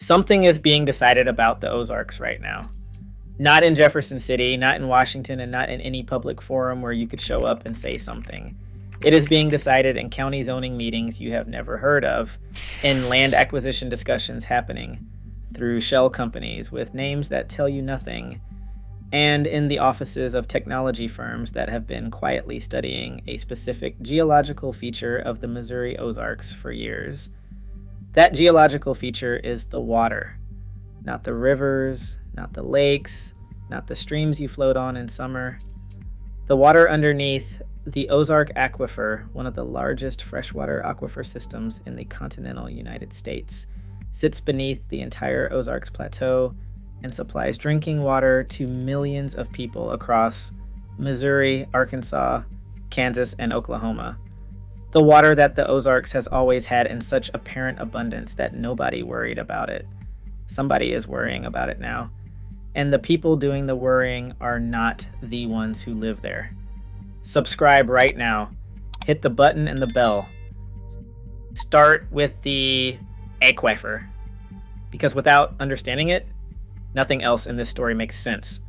Something is being decided about the Ozarks right now. Not in Jefferson City, not in Washington, and not in any public forum where you could show up and say something. It is being decided in county zoning meetings you have never heard of, in land acquisition discussions happening through shell companies with names that tell you nothing, and in the offices of technology firms that have been quietly studying a specific geological feature of the Missouri Ozarks for years. That geological feature is the water, not the rivers, not the lakes, not the streams you float on in summer. The water underneath the Ozark Aquifer, one of the largest freshwater aquifer systems in the continental United States, sits beneath the entire Ozarks Plateau and supplies drinking water to millions of people across Missouri, Arkansas, Kansas, and Oklahoma. The water that the Ozarks has always had in such apparent abundance that nobody worried about it. Somebody is worrying about it now. And the people doing the worrying are not the ones who live there. Subscribe right now. Hit the button and the bell. Start with the Aquifer. Because without understanding it, nothing else in this story makes sense.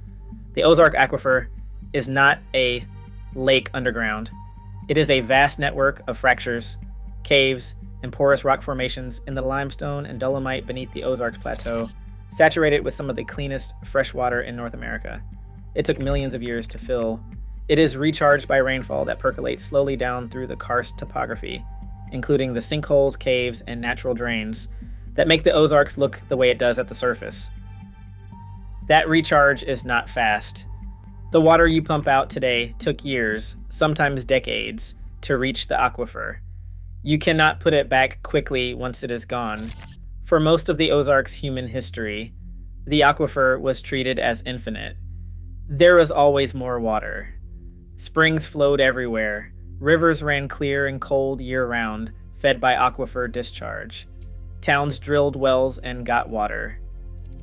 The Ozark Aquifer is not a lake underground. It is a vast network of fractures, caves, and porous rock formations in the limestone and dolomite beneath the Ozarks Plateau, saturated with some of the cleanest fresh water in North America. It took millions of years to fill. It is recharged by rainfall that percolates slowly down through the karst topography, including the sinkholes, caves, and natural drains that make the Ozarks look the way it does at the surface. That recharge is not fast. The water you pump out today took years, sometimes decades, to reach the aquifer. You cannot put it back quickly once it is gone. For most of the Ozarks' human history, the aquifer was treated as infinite. There was always more water. Springs flowed everywhere. Rivers ran clear and cold year-round, fed by aquifer discharge. Towns drilled wells and got water.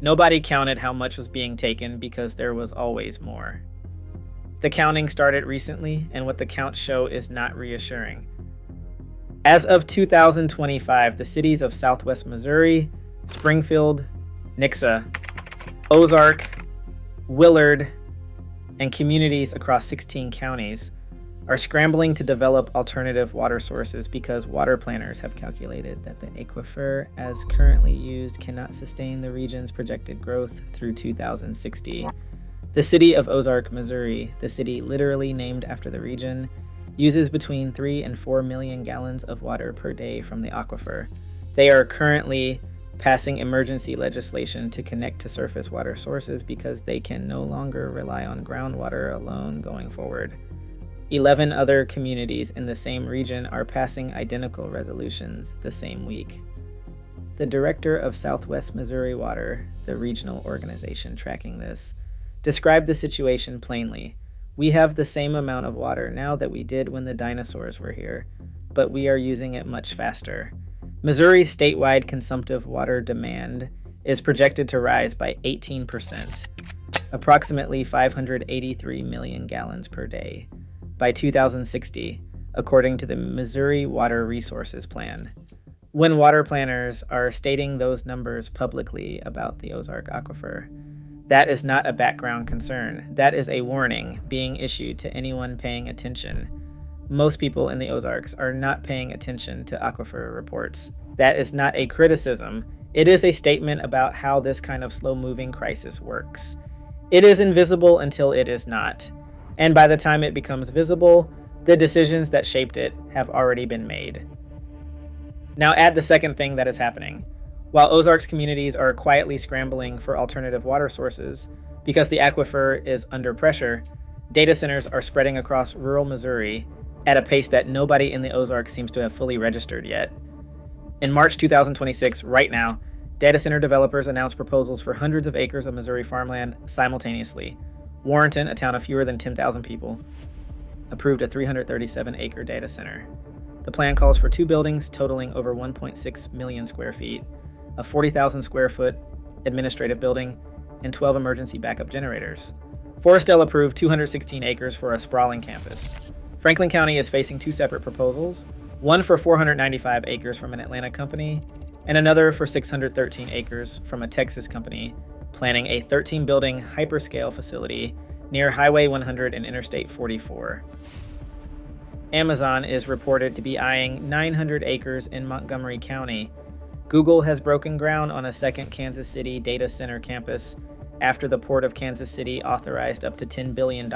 Nobody counted how much was being taken because there was always more. The counting started recently, and what the counts show is not reassuring. As of 2025, the cities of Southwest Missouri, Springfield, Nixa, Ozark, Willard, and communities across 16 counties are scrambling to develop alternative water sources because water planners have calculated that the aquifer, as currently used, cannot sustain the region's projected growth through 2060. The city of Ozark, Missouri, the city literally named after the region, uses between 3 and 4 million gallons of water per day from the aquifer. They are currently passing emergency legislation to connect to surface water sources because they can no longer rely on groundwater alone going forward. 11 other communities in the same region are passing identical resolutions the same week. The director of Southwest Missouri Water, the regional organization tracking this, described the situation plainly. We have the same amount of water now that we did when the dinosaurs were here, but we are using it much faster. Missouri's statewide consumptive water demand is projected to rise by 18%, approximately 583 million gallons per day, by 2060, according to the Missouri Water Resources Plan. When water planners are stating those numbers publicly about the Ozark Aquifer, that is not a background concern. That is a warning being issued to anyone paying attention. Most people in the Ozarks are not paying attention to aquifer reports. That is not a criticism. It is a statement about how this kind of slow-moving crisis works. It is invisible until it is not. And by the time it becomes visible, the decisions that shaped it have already been made. Now add the second thing that is happening. While Ozarks communities are quietly scrambling for alternative water sources because the aquifer is under pressure, data centers are spreading across rural Missouri at a pace that nobody in the Ozarks seems to have fully registered yet. In March 2026, right now, data center developers announced proposals for hundreds of acres of Missouri farmland simultaneously. Warrenton, a town of fewer than 10,000 people, approved a 337-acre data center. The plan calls for 2 buildings totaling over 1.6 million square feet, a 40,000 square foot administrative building, and 12 emergency backup generators. Forestell approved 216 acres for a sprawling campus. Franklin County is facing 2 separate proposals, one for 495 acres from an Atlanta company, and another for 613 acres from a Texas company planning a 13-building hyperscale facility near Highway 100 and Interstate 44. Amazon is reported to be eyeing 900 acres in Montgomery County. Google has broken ground on a second Kansas City data center campus after the Port of Kansas City authorized up to $10 billion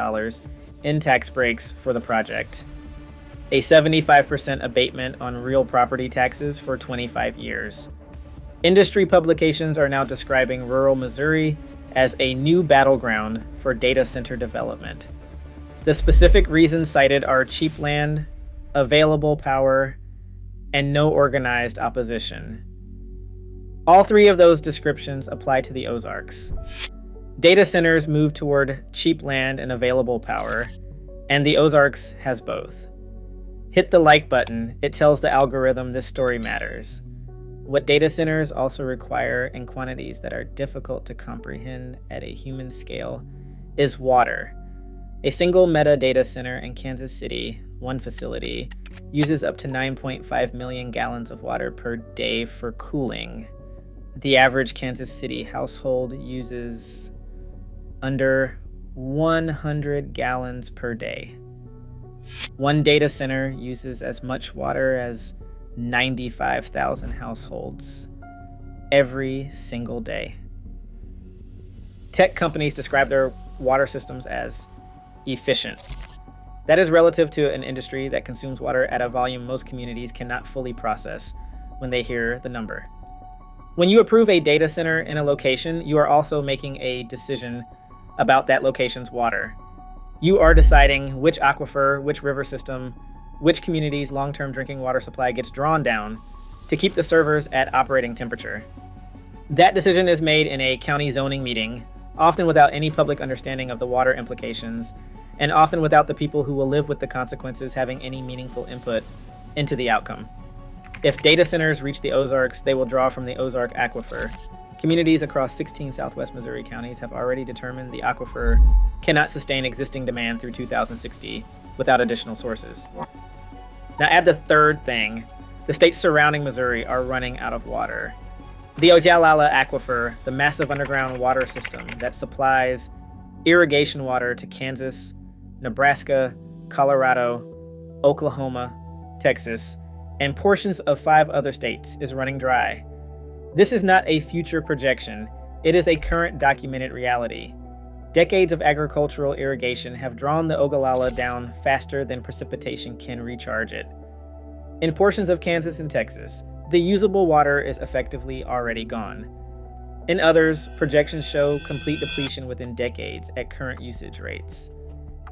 in tax breaks for the project. A 75% abatement on real property taxes for 25 years. Industry publications are now describing rural Missouri as a new battleground for data center development. The specific reasons cited are cheap land, available power, and no organized opposition. All three of those descriptions apply to the Ozarks. Data centers move toward cheap land and available power, and the Ozarks has both. Hit the like button, it tells the algorithm this story matters. What data centers also require in quantities that are difficult to comprehend at a human scale is water. A single Meta data center in Kansas City, one facility, uses up to 9.5 million gallons of water per day for cooling. The average Kansas City household uses under 100 gallons per day. One data center uses as much water as 95,000 households every single day. Tech companies describe their water systems as efficient. That is relative to an industry that consumes water at a volume most communities cannot fully process when they hear the number. When you approve a data center in a location, you are also making a decision about that location's water. You are deciding which aquifer, which river system, which community's long-term drinking water supply gets drawn down to keep the servers at operating temperature. That decision is made in a county zoning meeting, often without any public understanding of the water implications, and often without the people who will live with the consequences having any meaningful input into the outcome. If data centers reach the Ozarks, they will draw from the Ozark Aquifer. Communities across 16 southwest Missouri counties have already determined the aquifer cannot sustain existing demand through 2060 without additional sources. Now add the third thing. The states surrounding Missouri are running out of water. The Ozalala Aquifer, the massive underground water system that supplies irrigation water to Kansas, Nebraska, Colorado, Oklahoma, Texas, and portions of 5 other states, is running dry. This is not a future projection. It is a current documented reality. Decades of agricultural irrigation have drawn the Ogallala down faster than precipitation can recharge it. In portions of Kansas and Texas, the usable water is effectively already gone. In others, projections show complete depletion within decades at current usage rates.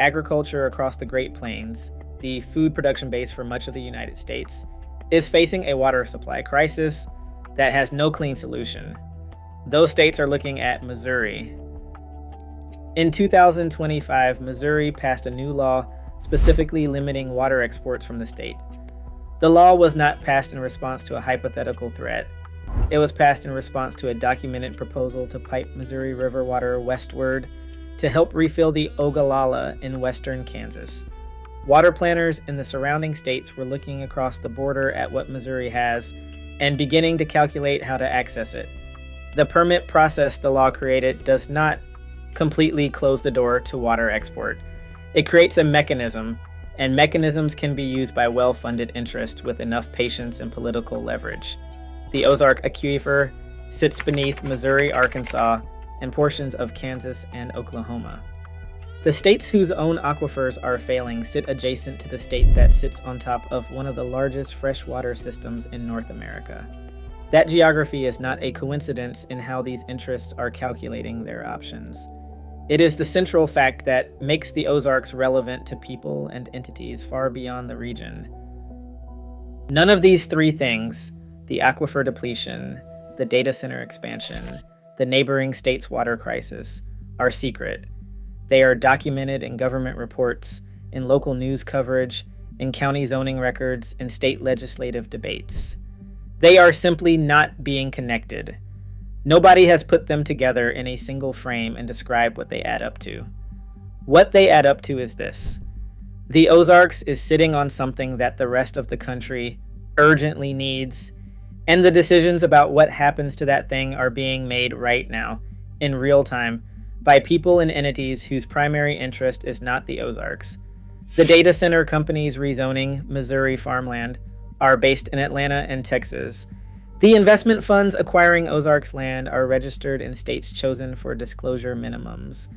Agriculture across the Great Plains, the food production base for much of the United States, is facing a water supply crisis that has no clean solution. Those states are looking at Missouri. In 2025, Missouri passed a new law specifically limiting water exports from the state. The law was not passed in response to a hypothetical threat. It was passed in response to a documented proposal to pipe Missouri River water westward to help refill the Ogallala in western Kansas. Water planners in the surrounding states were looking across the border at what Missouri has and beginning to calculate how to access it. The permit process the law created does not completely close the door to water export. It creates a mechanism, and mechanisms can be used by well-funded interests with enough patience and political leverage. The Ozark Aquifer sits beneath Missouri, Arkansas, and portions of Kansas and Oklahoma. The states whose own aquifers are failing sit adjacent to the state that sits on top of one of the largest freshwater systems in North America. That geography is not a coincidence in how these interests are calculating their options. It is the central fact that makes the Ozarks relevant to people and entities far beyond the region. None of these three things, the aquifer depletion, the data center expansion, the neighboring state's water crisis, are secret. They are documented in government reports, in local news coverage, in county zoning records, in state legislative debates. They are simply not being connected. Nobody has put them together in a single frame and described what they add up to. What they add up to is this. The Ozarks is sitting on something that the rest of the country urgently needs, And the decisions about what happens to that thing are being made right now, in real time, by people and entities whose primary interest is not the Ozarks. The data center companies rezoning Missouri farmland are based in Atlanta and Texas. The investment funds acquiring Ozarks land are registered in states chosen for disclosure minimums.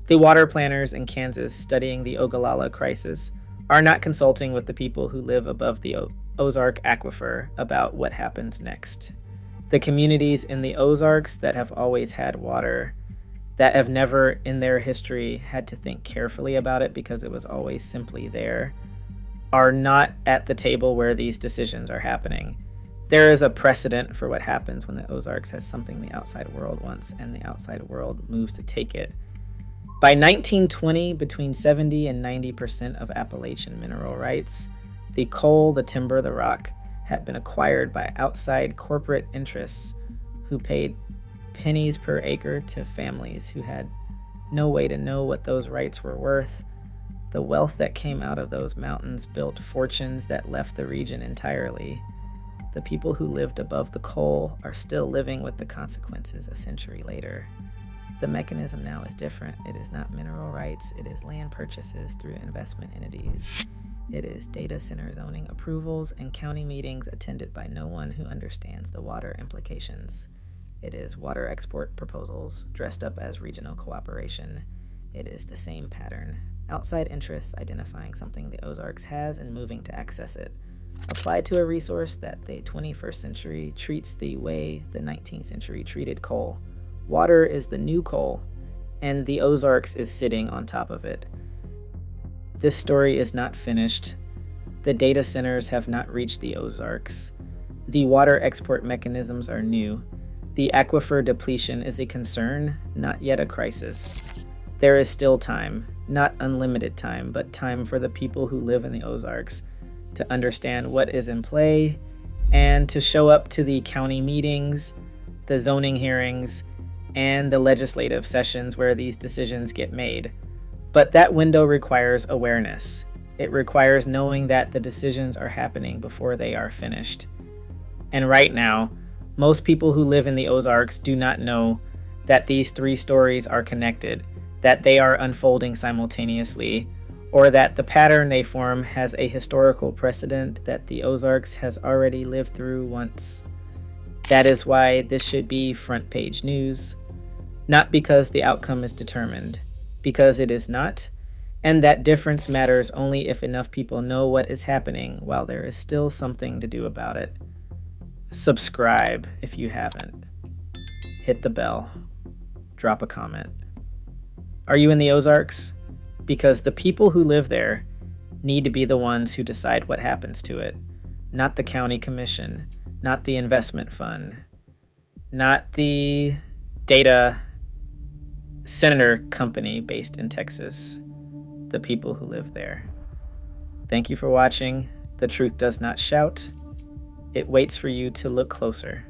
The water planners in Kansas studying the Ogallala crisis are not consulting with the people who live above the Ozark Aquifer about what happens next. The communities in the Ozarks that have always had water, that have never in their history had to think carefully about it because it was always simply there, are not at the table where these decisions are happening. There is a precedent for what happens when the Ozarks has something the outside world wants and the outside world moves to take it. By 1920, between 70 and 90% of Appalachian mineral rights, the coal, the timber, the rock, had been acquired by outside corporate interests who paid pennies per acre to families who had no way to know what those rights were worth. The wealth that came out of those mountains built fortunes that left the region entirely. The people who lived above the coal are still living with the consequences a century later. The mechanism now is different. It is not mineral rights, it is land purchases through investment entities. It is data center zoning approvals and county meetings attended by no one who understands the water implications. It is water export proposals dressed up as regional cooperation. It is the same pattern. Outside interests identifying something the Ozarks has and moving to access it. Applied to a resource that the 21st century treats the way the 19th century treated coal. Water is the new coal, and the Ozarks is sitting on top of it. This story is not finished. The data centers have not reached the Ozarks. The water export mechanisms are new. The aquifer depletion is a concern, not yet a crisis. There is still time, not unlimited time, but time for the people who live in the Ozarks to understand what is in play and to show up to the county meetings, the zoning hearings, and the legislative sessions where these decisions get made. But that window requires awareness. It requires knowing that the decisions are happening before they are finished. And right now, most people who live in the Ozarks do not know that these three stories are connected, that they are unfolding simultaneously, or that the pattern they form has a historical precedent that the Ozarks has already lived through once. That is why this should be front page news. Not because the outcome is determined, because it is not, and that difference matters only if enough people know what is happening while there is still something to do about it. Subscribe if you haven't. Hit the bell. Drop a comment. Are you in the Ozarks? Because the people who live there need to be the ones who decide what happens to it, not the county commission, not the investment fund, not the data center company based in Texas, the people who live there. Thank you for watching. The truth does not shout. It waits for you to look closer.